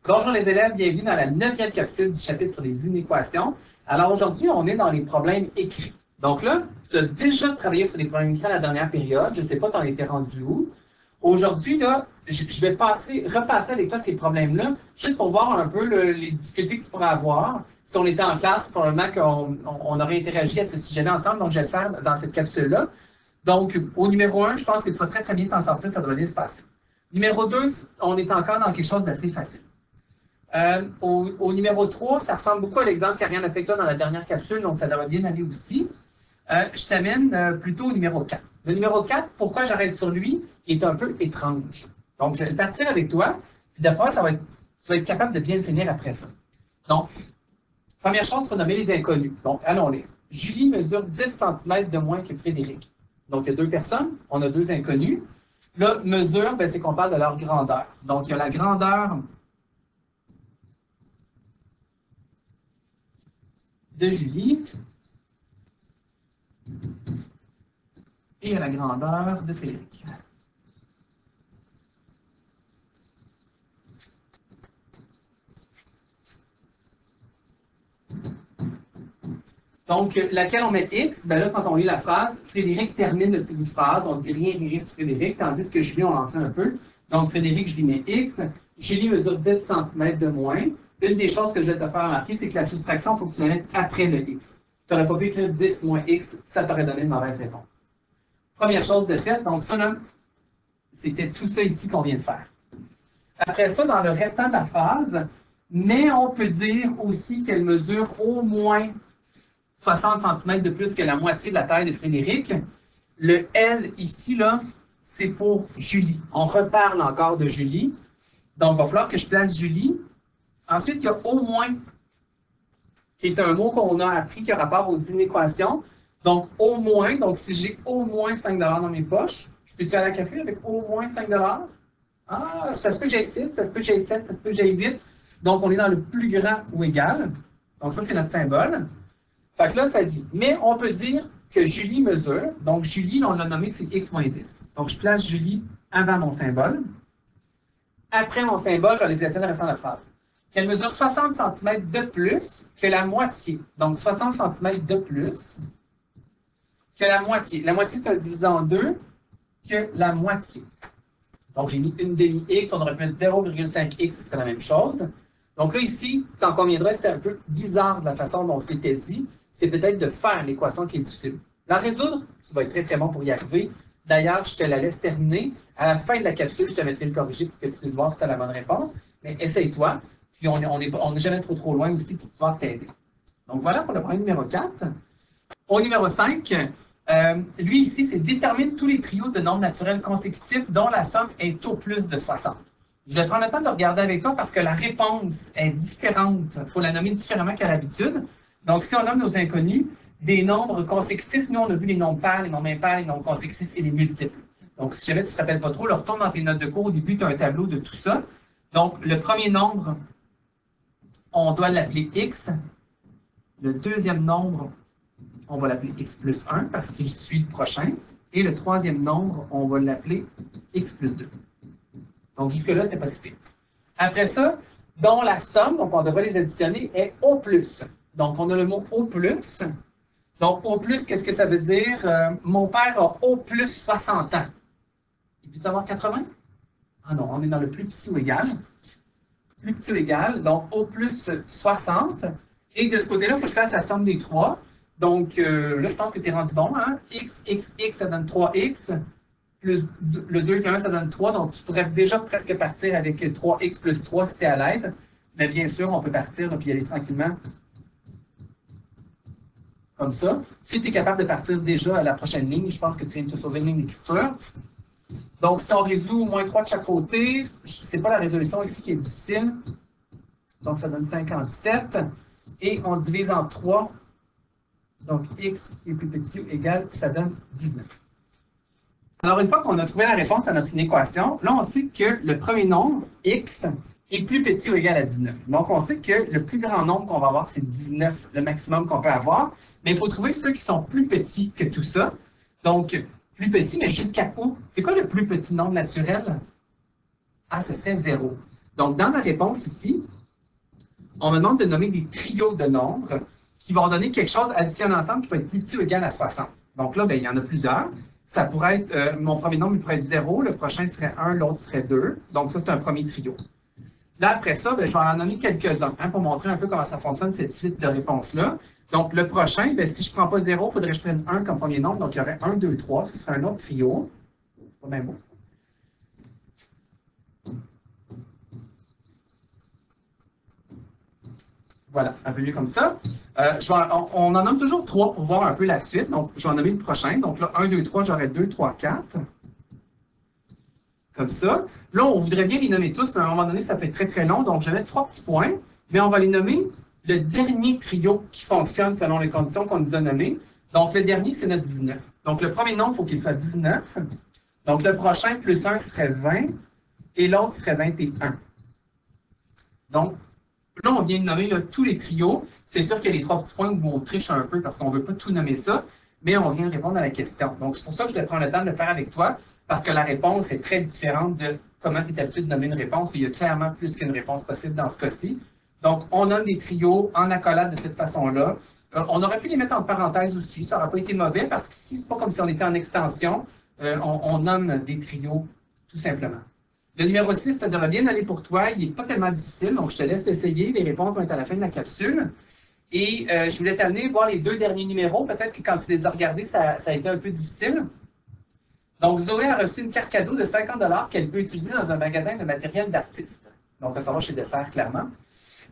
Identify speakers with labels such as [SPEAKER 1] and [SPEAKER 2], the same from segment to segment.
[SPEAKER 1] Bonjour les élèves, bienvenue dans la 9e capsule du chapitre sur les inéquations. Alors aujourd'hui, on est dans les problèmes écrits. Donc là, tu as déjà travaillé sur les problèmes écrits à la dernière période. Je ne sais pas, tu en étais rendu où. Aujourd'hui, là, je vais repasser avec toi ces problèmes-là, juste pour voir un peu les difficultés que tu pourrais avoir. Si on était en classe, probablement qu'on aurait interagi à ce sujet-là ensemble, donc je vais le faire dans cette capsule-là. Donc, au numéro 1, je pense que tu vas très très bien t'en sortir, ça doit bien se passer. Numéro 2, on est encore dans quelque chose d'assez facile. Au numéro 3, ça ressemble beaucoup à l'exemple qu'Ariane a fait toi dans la dernière capsule, donc ça devrait bien aller aussi. Je t'amène plutôt au numéro 4. Le numéro 4, pourquoi j'arrête sur lui, est un peu étrange. Donc, je vais le partir avec toi, puis d'après, tu vas être capable de bien le finir après ça. Donc, première chose, il faut nommer les inconnus. Donc, allons lire. Julie mesure 10 cm de moins que Frédéric. Donc, il y a deux personnes, on a deux inconnus. Là, mesure, c'est qu'on parle de leur grandeur. Donc, il y a la grandeur de Julie et la grandeur de Frédéric. Donc, laquelle on met X, là, quand on lit la phrase, Frédéric termine le petit bout de phrase, on ne dit rien sur Frédéric, tandis que Julie, on lance un peu. Donc, Frédéric, je lui mets X. Julie mesure 10 cm de moins. Une des choses que je vais te faire remarquer, c'est que la soustraction, il faut que tu la mettes après le X. Tu n'aurais pas pu écrire 10 moins X, ça t'aurait donné une mauvaise réponse. Première chose de fait, donc ça, là, c'était tout ça ici qu'on vient de faire. Après ça, dans le restant de la phrase, mais on peut dire aussi qu'elle mesure au moins 60 cm de plus que la moitié de la taille de Frédéric. Le L ici, là, c'est pour Julie. On reparle encore de Julie. Donc, il va falloir que je place Julie. Ensuite, il y a au moins, qui est un mot qu'on a appris qui a rapport aux inéquations. Donc, au moins, donc si j'ai au moins 5 $ dans mes poches, je peux-tu aller à la café avec au moins 5 $? Ah, ça se peut que j'ai 6, ça se peut que j'ai 7, ça se peut que j'ai 8. Donc, on est dans le plus grand ou égal. Donc, ça, c'est notre symbole. Fait que là, ça dit, mais on peut dire que Julie mesure. Donc, Julie, on l'a nommé, c'est X moins 10. Donc, je place Julie avant mon symbole. Après mon symbole, je vais aller placer le restant de la phrase. Qu'elle mesure 60 cm de plus que la moitié. Donc, 60 cm de plus que la moitié. La moitié, c'est un divisé en 2 que la moitié. Donc, j'ai mis une demi-X, on aurait pu mettre 0,5X, c'est la même chose. Donc là, ici, tant qu'on viendra, c'était un peu bizarre de la façon dont c'était dit. C'est peut-être de faire l'équation qui est difficile. La résoudre, tu vas être très très bon pour y arriver. D'ailleurs, je te la laisse terminer. À la fin de la capsule, je te mettrai le corrigé pour que tu puisses voir si tu as la bonne réponse. Mais essaye-toi. Puis on n'est jamais trop loin aussi pour pouvoir t'aider. Donc voilà pour le problème numéro 4. Au numéro 5, lui ici, c'est détermine tous les trios de nombres naturels consécutifs dont la somme est au plus de 60. Je vais prendre le temps de le regarder avec toi parce que la réponse est différente. Il faut la nommer différemment qu'à l'habitude. Donc, si on nomme nos inconnus, des nombres consécutifs, nous, on a vu les nombres pairs, les nombres impairs, les nombres consécutifs et les multiples. Donc, si jamais tu ne te rappelles pas trop, retourne dans tes notes de cours. Au début, tu as un tableau de tout ça. Donc, le premier nombre, on doit l'appeler X. Le deuxième nombre, on va l'appeler X plus 1 parce qu'il suit le prochain. Et le troisième nombre, on va l'appeler X plus 2. Donc, jusque-là, c'était pas si pire. Après ça, dont la somme, donc on devrait les additionner, est au plus. Donc, on a le mot au plus. Donc, au plus, qu'est-ce que ça veut dire? Mon père a au plus 60 ans. Il peut-tu avoir 80? Ah non, on est dans le plus petit ou égal. Plus petit ou égal, donc au plus 60. Et de ce côté-là, il faut que je fasse la somme des 3. Donc, là, je pense que tu es rendu bon. Hein? X, ça donne 3x. Plus le 2 plus 1, ça donne 3. Donc, tu pourrais déjà presque partir avec 3x plus 3 si tu es à l'aise. Mais bien sûr, on peut partir et y aller tranquillement. Comme ça. Si tu es capable de partir déjà à la prochaine ligne, je pense que tu viens de te sauver une ligne d'écriture. Donc, si on résout moins 3 de chaque côté, ce n'est pas la résolution ici qui est difficile. Donc, ça donne 57. Et on divise en 3. Donc, x qui est plus petit ou égal, ça donne 19. Alors, une fois qu'on a trouvé la réponse à notre inéquation, là, on sait que le premier nombre, x, est plus petit ou égal à 19. Donc, on sait que le plus grand nombre qu'on va avoir, c'est 19, le maximum qu'on peut avoir. Mais il faut trouver ceux qui sont plus petits que tout ça. Donc, plus petit, mais jusqu'à où? C'est quoi le plus petit nombre naturel? Ah, ce serait 0. Donc, dans ma réponse ici, on me demande de nommer des trios de nombres qui vont donner quelque chose additionné ensemble qui peut être plus petit ou égal à 60. Donc là, bien, il y en a plusieurs. Ça pourrait être, mon premier nombre il pourrait être 0, le prochain serait 1, l'autre serait 2. Donc ça, c'est un premier trio. Là, après ça, bien, je vais en nommer quelques-uns pour montrer un peu comment ça fonctionne, cette suite de réponses-là. Donc le prochain, bien, si je ne prends pas 0, il faudrait que je prenne 1 comme premier nombre. Donc il y aurait 1, 2, 3. Ce serait un autre trio. C'est pas bien beau, ça. Voilà, un peu mieux comme ça. On en nomme toujours 3 pour voir un peu la suite. Donc, je vais en nommer le prochain. Donc là, 1, 2, 3, j'aurai 2, 3, 4. Comme ça. Là, on voudrait bien les nommer tous, mais à un moment donné, ça fait très, très long. Donc, je vais mettre 3 petits points. Mais on va les nommer le dernier trio qui fonctionne selon les conditions qu'on nous a nommées. Donc, le dernier, c'est notre 19. Donc, le premier nombre, il faut qu'il soit 19. Donc, le prochain, plus 1 serait 20. Et l'autre serait 21. Donc, là, on vient de nommer là, tous les trios. C'est sûr qu'il y a les 3 petits points où on triche un peu parce qu'on ne veut pas tout nommer ça, mais on vient répondre à la question. Donc, c'est pour ça que je vais prendre le temps de le faire avec toi, parce que la réponse est très différente de comment tu es habitué de nommer une réponse. Il y a clairement plus qu'une réponse possible dans ce cas-ci. Donc, on nomme des trios en accolade de cette façon-là. On aurait pu les mettre en parenthèse aussi. Ça n'aurait pas été mauvais parce qu'ici, ce n'est pas comme si on était en extension. On nomme des trios tout simplement. Le numéro 6, ça devrait bien aller pour toi. Il n'est pas tellement difficile, donc je te laisse essayer. Les réponses vont être à la fin de la capsule. Et je voulais t'amener voir les 2 derniers numéros. Peut-être que quand tu les as regardés, ça a été un peu difficile. Donc, Zoé a reçu une carte cadeau de 50 $ qu'elle peut utiliser dans un magasin de matériel d'artiste. Donc, ça va chez Dessert, clairement.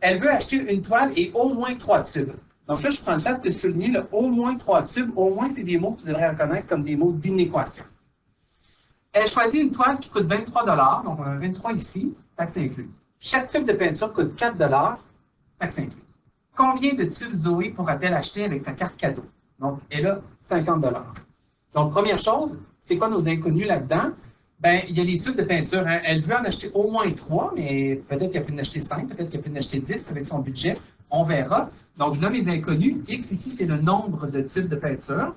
[SPEAKER 1] Elle veut acheter une toile et au moins 3 tubes. Donc là, je prends le temps de te souligner le au moins 3 tubes. Au moins, c'est des mots que tu devrais reconnaître comme des mots d'inéquation. Elle choisit une toile qui coûte 23 $. Donc, on a 23 ici, taxe incluse. Chaque tube de peinture coûte 4 $, taxe incluse. Combien de tubes Zoé pourra-t-elle acheter avec sa carte cadeau? Donc, elle a 50 $. Donc, première chose, c'est quoi nos inconnus là-dedans? Bien, il y a les tubes de peinture. Hein. Elle veut en acheter au moins 3, mais peut-être qu'elle peut en acheter 5, peut-être qu'elle peut en acheter 10 avec son budget. On verra. Donc, je nomme les inconnus. X ici, c'est le nombre de tubes de peinture.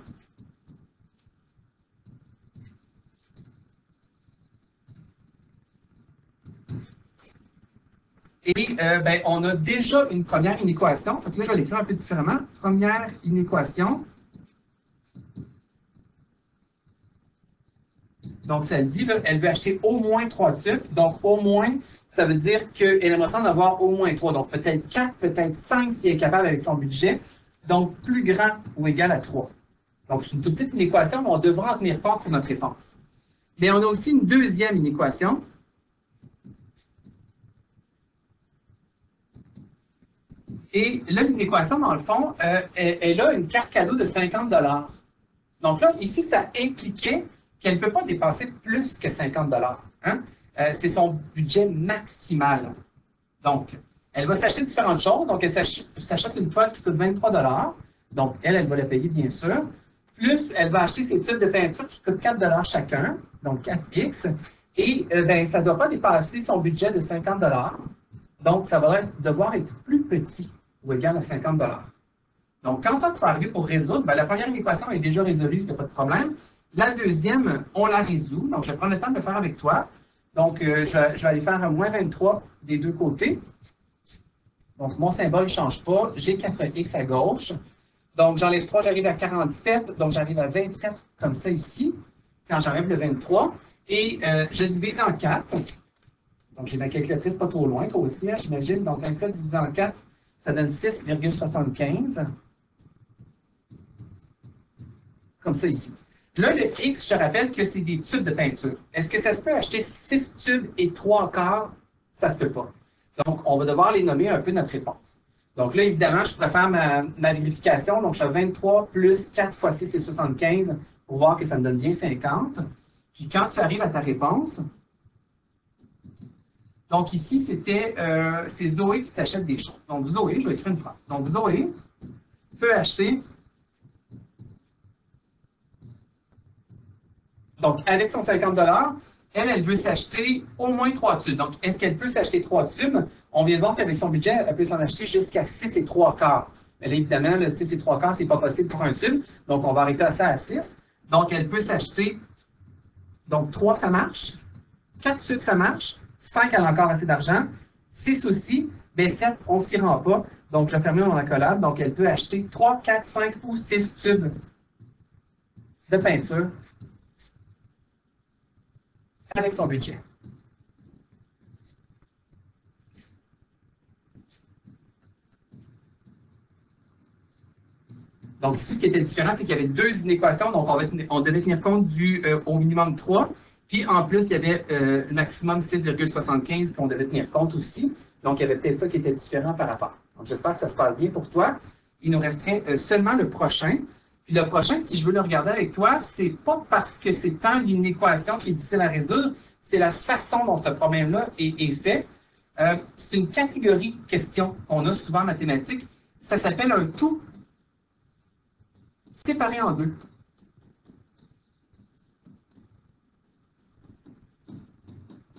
[SPEAKER 1] Et ben, on a déjà une première inéquation. Fait que là, je vais l'écrire un peu différemment. Première inéquation. Donc, ça dit, là, elle veut acheter au moins 3 tubes. Donc, au moins, ça veut dire qu'elle aimerait s'en avoir au moins 3. Donc, peut-être 4, peut-être 5 si elle est capable avec son budget. Donc, plus grand ou égal à 3. Donc, c'est une toute petite inéquation, mais on devra en tenir compte pour notre réponse. Mais on a aussi une deuxième inéquation. Et là, l'inéquation, dans le fond, elle a une carte cadeau de 50 $. Donc là, ici, ça impliquait qu'elle ne peut pas dépenser plus que 50 $. Hein? C'est son budget maximal. Donc, elle va s'acheter différentes choses. Donc, elle s'achète une toile qui coûte 23 $. Donc, elle va la payer, bien sûr. Plus, elle va acheter ses tubes de peinture qui coûtent 4 $ chacun. Donc, 4X. Et ben, ça ne doit pas dépasser son budget de 50 $. Donc, ça va devoir être plus petit ou égal à 50 $. Donc, quand tu vas arriver pour résoudre, ben, la première équation est déjà résolue, il n'y a pas de problème. La deuxième, on la résout. Donc, je vais prendre le temps de le faire avec toi. Donc, je vais aller faire un moins 23 des deux côtés. Donc, mon symbole ne change pas. J'ai 4x à gauche. Donc, j'enlève 3, j'arrive à 47. Donc, j'arrive à 27 comme ça ici, quand j'enlève le 23. Et je divise en 4. Donc, j'ai ma calculatrice pas trop loin, toi aussi, hein, j'imagine. Donc, 27 divisé en 4, ça donne 6,75. Comme ça ici. Là, le X, je te rappelle que c'est des tubes de peinture. Est-ce que ça se peut acheter 6 tubes et 3 quarts? Ça ne se peut pas. Donc, on va devoir les nommer un peu notre réponse. Donc là, évidemment, je pourrais faire ma vérification. Donc, je fais 23 plus 4 fois 6, c'est 75 pour voir que ça me donne bien 50. Puis, quand tu arrives à ta réponse, donc ici, c'est Zoé qui s'achète des choses. Donc, Zoé, je vais écrire une phrase. Donc, Zoé peut acheter. Donc, avec son 50 $, elle veut s'acheter au moins 3 tubes. Donc, est-ce qu'elle peut s'acheter 3 tubes? On vient de voir qu'avec son budget, elle peut s'en acheter jusqu'à 6 et 3 quarts. Mais là, évidemment, le 6 et 3 quarts, ce n'est pas possible pour un tube. Donc, on va arrêter ça à 6. Donc, elle peut s'acheter. Donc, 3, ça marche. 4 tubes, ça marche. 5, elle a encore assez d'argent. 6 aussi. Ben 7, on ne s'y rend pas. Donc, je vais fermer mon accolade. Donc, elle peut acheter 3, 4, 5 ou 6 tubes de peinture avec son budget. Donc ici, ce qui était différent, c'est qu'il y avait deux inéquations. Donc on devait tenir compte du au minimum 3. Puis en plus, il y avait le maximum 6,75 qu'on devait tenir compte aussi. Donc il y avait peut-être ça qui était différent par rapport. Donc j'espère que ça se passe bien pour toi. Il nous resterait seulement le prochain. Puis le prochain, si je veux le regarder avec toi, c'est pas parce que c'est tant l'inéquation qui est difficile à résoudre, c'est la façon dont ce problème-là est fait. C'est une catégorie de questions qu'on a souvent en mathématiques. Ça s'appelle un tout séparé en deux.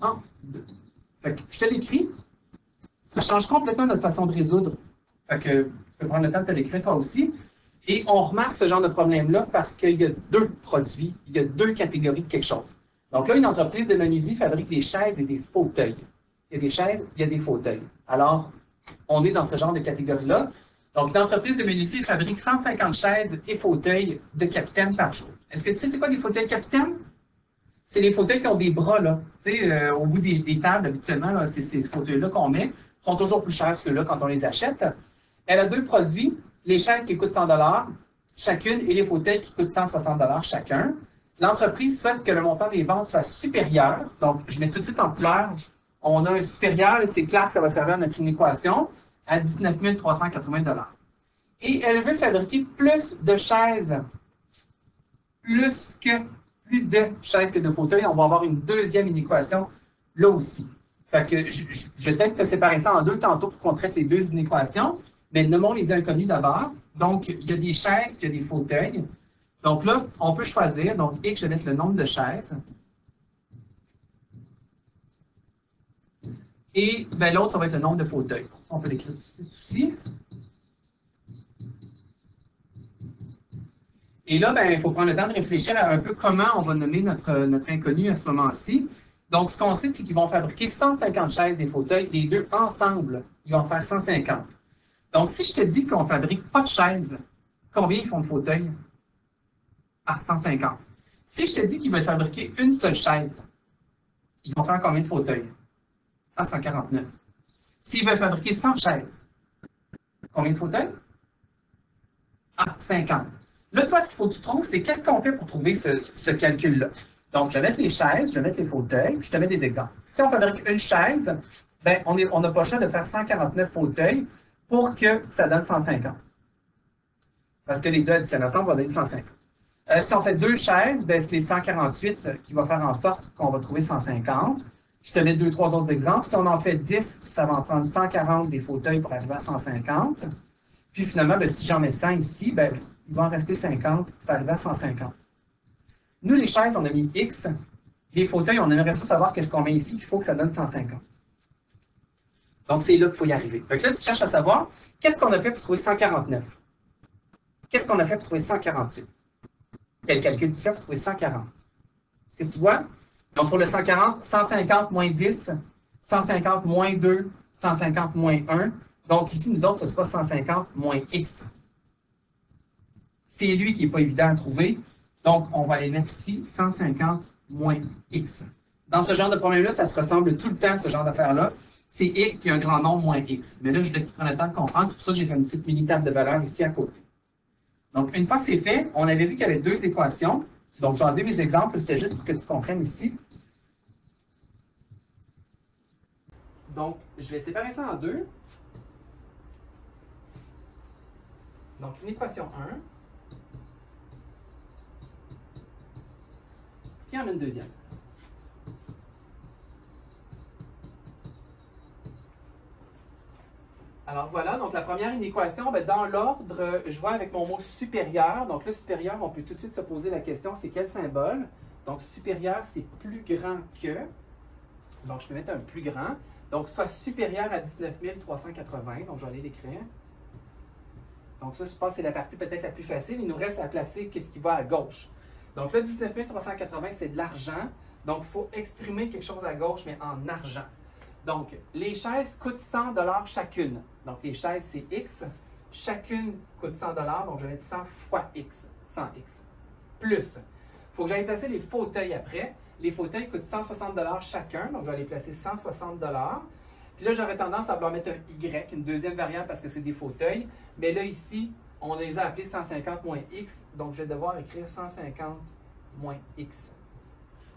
[SPEAKER 1] En deux. Fait que je te l'écris. Ça change complètement notre façon de résoudre. Fait que tu peux prendre le temps de te l'écrire toi aussi. Et on remarque ce genre de problème-là parce qu'il y a deux produits, il y a deux catégories de quelque chose. Donc là, une entreprise de menuiserie fabrique des chaises et des fauteuils. Il y a des chaises, il y a des fauteuils. Alors, on est dans ce genre de catégorie-là. Donc, l'entreprise de menuiserie fabrique 150 chaises et fauteuils de capitaine par jour. Est-ce que tu sais c'est quoi des fauteuils capitaine? C'est les fauteuils qui ont des bras, là. Tu sais, au bout des tables, habituellement, c'est ces fauteuils-là qu'on met. Ils sont toujours plus chers, ceux-là, quand on les achète. Elle a deux produits, les chaises qui coûtent 100 $ chacune et les fauteuils qui coûtent 160 $ chacun. L'entreprise souhaite que le montant des ventes soit supérieur. Donc, je mets tout de suite en couleur. On a un supérieur, c'est clair que ça va servir à notre inéquation, à 19 380 $. Et elle veut fabriquer plus de chaises, plus de chaises que de fauteuils. On va avoir une deuxième inéquation là aussi. Fait que je vais peut-être te séparer ça en deux tantôt pour qu'on traite les deux inéquations, mais nommons les inconnus d'abord. Donc, il y a des chaises, il y a des fauteuils. Donc là, on peut choisir. Donc, X, je vais mettre le nombre de chaises. Et ben, l'autre, ça va être le nombre de fauteuils. On peut l'écrire ici. Et là, ben, il faut prendre le temps de réfléchir à un peu comment on va nommer notre inconnu à ce moment-ci. Donc, ce qu'on sait, c'est qu'ils vont fabriquer 150 chaises et fauteuils. Les deux ensemble, ils vont faire 150. Donc, si je te dis qu'on ne fabrique pas de chaises, combien ils font de fauteuils? Ah, 150. Si je te dis qu'ils veulent fabriquer une seule chaise, ils vont faire combien de fauteuils? Ah, 149. S'ils veulent fabriquer 100 chaises, combien de fauteuils? Ah, 50. Là, toi, ce qu'il faut que tu trouves, c'est qu'est-ce qu'on fait pour trouver ce calcul-là. Donc, je vais mettre les chaises, je vais mettre les fauteuils, puis je te mets des exemples. Si on fabrique une chaise, ben, on n'a pas le choix de faire 149 fauteuils pour que ça donne 150. Parce que les deux additionnés ensemble vont donner 150. Si on fait deux chaises, ben, c'est 148 qui va faire en sorte qu'on va trouver 150. Je te mets 2-3 autres exemples. Si on en fait 10, ça va en prendre 140 des fauteuils pour arriver à 150. Puis finalement, ben, si j'en mets 100 ici, ben, il va en rester 50 pour arriver à 150. Nous, les chaises, on a mis X. Les fauteuils, on aimerait ça savoir qu'est-ce qu'on met ici, qu'il faut que ça donne 150. Donc, c'est là qu'il faut y arriver. Donc là, tu cherches à savoir qu'est-ce qu'on a fait pour trouver 149. Qu'est-ce qu'on a fait pour trouver 148? Quel calcul tu fais pour trouver 140? Est-ce que tu vois? Donc, pour le 140, 150 moins 10, 150 moins 2, 150 moins 1. Donc, ici, nous autres, ce sera 150 moins X. C'est lui qui n'est pas évident à trouver. Donc, on va les mettre ici, 150 moins X. Dans ce genre de problème-là, ça se ressemble tout le temps, ce genre d'affaire-là. C'est X puis un grand nombre moins X. Mais là, je voulais que tu prennes le temps de comprendre. C'est pour ça que j'ai fait une petite mini-table de valeur ici à côté. Donc, une fois que c'est fait, on avait vu qu'il y avait deux équations. Donc, j'ai enlevé mes exemples, c'était juste pour que tu comprennes ici. Donc, je vais séparer ça en deux. Donc, une équation 1. Puis, on a une deuxième. Alors voilà, donc la première inéquation, ben, dans l'ordre, je vois avec mon mot supérieur. Donc le supérieur, on peut tout de suite se poser la question, c'est quel symbole? Donc supérieur, c'est plus grand que. Donc je peux mettre un plus grand. Donc soit supérieur à 19 380. Donc je vais aller l'écrire. Donc ça, je pense que c'est la partie peut-être la plus facile. Il nous reste à placer qu'est-ce qui va à gauche. Donc là, 19 380, c'est de l'argent. Donc, il faut exprimer quelque chose à gauche, mais en argent. Donc, les chaises coûtent 100 $ chacune. Donc, les chaises, c'est X. Chacune coûte 100 $, donc je vais mettre 100 fois X, 100X. Plus, il faut que j'aille placer les fauteuils après. Les fauteuils coûtent 160 $ chacun, donc je vais les placer 160 $. Puis là, j'aurais tendance à vouloir mettre un Y, une deuxième variable parce que c'est des fauteuils. Mais là, ici, on les a appelés 150 moins X, donc je vais devoir écrire 150 moins X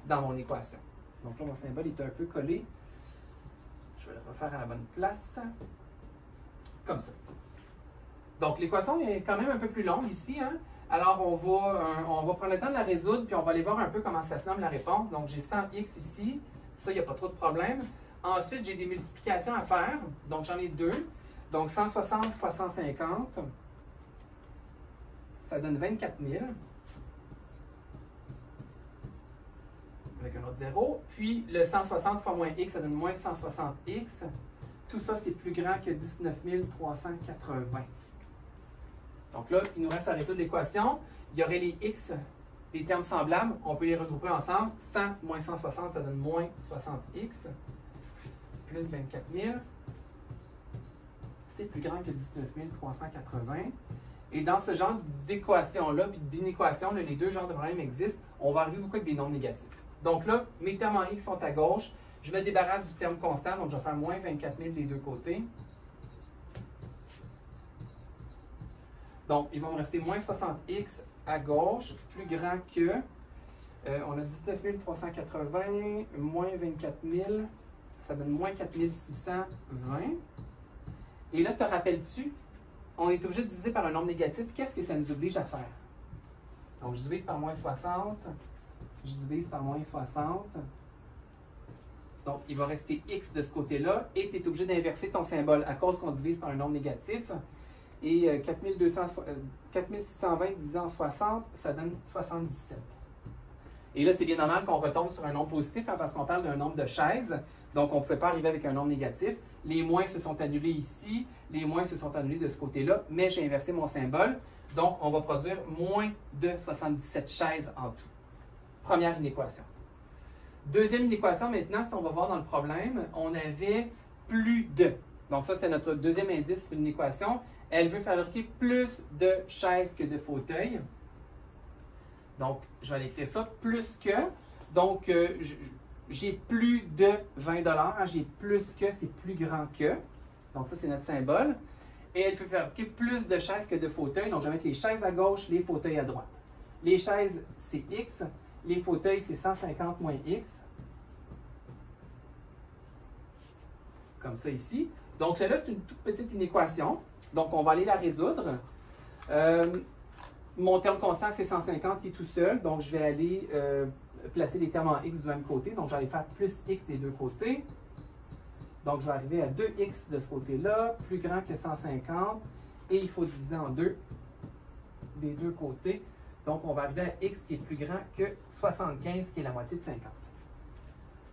[SPEAKER 1] dans mon équation. Donc là, mon symbole est un peu collé. Je vais le refaire à la bonne place. Comme ça. Donc, l'équation est quand même un peu plus longue ici, hein? Alors, on va prendre le temps de la résoudre, puis on va aller voir un peu comment ça se nomme la réponse. Donc, j'ai 100x ici. Ça, il n'y a pas trop de problème. Ensuite, j'ai des multiplications à faire. Donc, j'en ai deux. Donc, 160 fois 150, ça donne 24 000. Avec un autre 0. Puis, le 160 fois moins x, ça donne moins 160x. Tout ça, c'est plus grand que 19 380. Donc là, il nous reste à résoudre l'équation. Il y aurait les x, des termes semblables. On peut les regrouper ensemble. 100 moins 160, ça donne moins 60x. Plus 24 000. C'est plus grand que 19 380. Et dans ce genre d'équation-là, puis d'inéquation, les deux genres de problèmes existent, on va arriver beaucoup avec des nombres négatifs. Donc là, mes termes en x sont à gauche. Je me débarrasse du terme constant, donc je vais faire moins 24 000 des deux côtés. Donc, il va me rester moins 60x à gauche, plus grand que, on a 19 380, moins 24 000, ça donne moins 4 620. Et là, te rappelles-tu, on est obligé de diviser par un nombre négatif. Qu'est-ce que ça nous oblige à faire? Donc, je divise par moins 60, je divise par moins 60. Donc, il va rester x de ce côté-là, et tu es obligé d'inverser ton symbole à cause qu'on divise par un nombre négatif. Et 4620 divisé en 60, ça donne 77. Et là, c'est bien normal qu'on retombe sur un nombre positif, hein, parce qu'on parle d'un nombre de chaises. Donc, on ne pouvait pas arriver avec un nombre négatif. Les moins se sont annulés ici, les moins se sont annulés de ce côté-là, mais j'ai inversé mon symbole. Donc, on va produire moins de 77 chaises en tout. Première inéquation. Deuxième inéquation, maintenant, si on va voir dans le problème, on avait plus de. Donc, ça, c'était notre deuxième indice pour une équation. Elle veut fabriquer plus de chaises que de fauteuils. Donc, je vais aller écrire ça, plus que. Donc, j'ai plus de 20 $. J'ai plus que, c'est plus grand que. Donc, ça, c'est notre symbole. Et elle veut fabriquer plus de chaises que de fauteuils. Donc, je vais mettre les chaises à gauche, les fauteuils à droite. Les chaises, c'est X. Les fauteuils, c'est 150 moins X. Comme ça ici. Donc, celle-là, c'est une toute petite inéquation. Donc, on va aller la résoudre. Mon terme constant, c'est 150 qui est tout seul. Donc, je vais aller placer les termes en x du même côté. Donc, je vais aller faire plus x des deux côtés. Donc, je vais arriver à 2x de ce côté-là, plus grand que 150. Et il faut diviser en 2 des deux côtés. Donc, on va arriver à x qui est plus grand que 75, qui est la moitié de 50.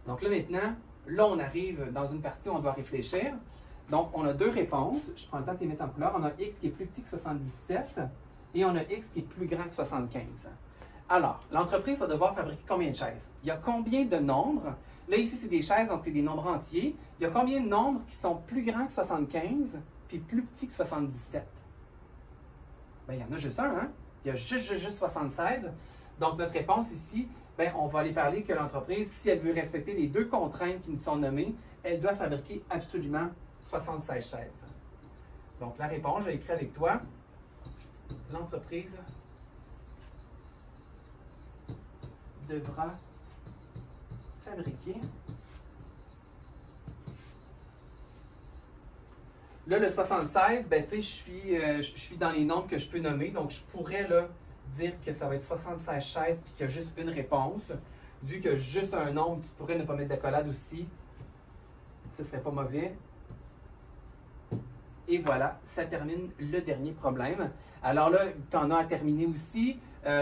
[SPEAKER 1] Donc là, maintenant, là, on arrive dans une partie où on doit réfléchir. Donc, on a deux réponses. Je prends le temps de les mettre en couleur. On a x qui est plus petit que 77 et on a x qui est plus grand que 75. Alors, l'entreprise va devoir fabriquer combien de chaises? Il y a combien de nombres? Là, ici, c'est des chaises, donc c'est des nombres entiers. Il y a combien de nombres qui sont plus grands que 75 puis plus petits que 77? Bien, il y en a juste un, hein? Il y a juste 76. Donc, notre réponse ici, bien, on va aller parler que l'entreprise, si elle veut respecter les deux contraintes qui nous sont nommées, elle doit fabriquer absolument 76 chaises. Donc, la réponse, j'ai écrit avec toi, l'entreprise devra fabriquer. Là, le 76, ben, tu sais, je suis dans les nombres que je peux nommer, donc je pourrais là, dire que ça va être 76 chaises puis qu'il y a juste une réponse. Vu qu'il y a juste un nombre, tu pourrais ne pas mettre d'accolade aussi. Ce serait pas mauvais. Et voilà, ça termine le dernier problème. Alors là, tu en as à terminer aussi.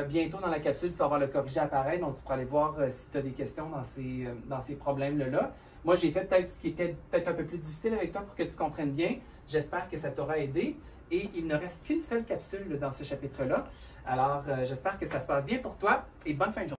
[SPEAKER 1] Bientôt dans la capsule, tu vas avoir le corrigé apparaître, donc tu pourras aller voir si tu as des questions dans ces problèmes-là. Moi, j'ai fait peut-être ce qui était peut-être un peu plus difficile avec toi pour que tu comprennes bien. J'espère que ça t'aura aidé. Et il ne reste qu'une seule capsule dans ce chapitre-là. Alors, j'espère que ça se passe bien pour toi et bonne fin de journée.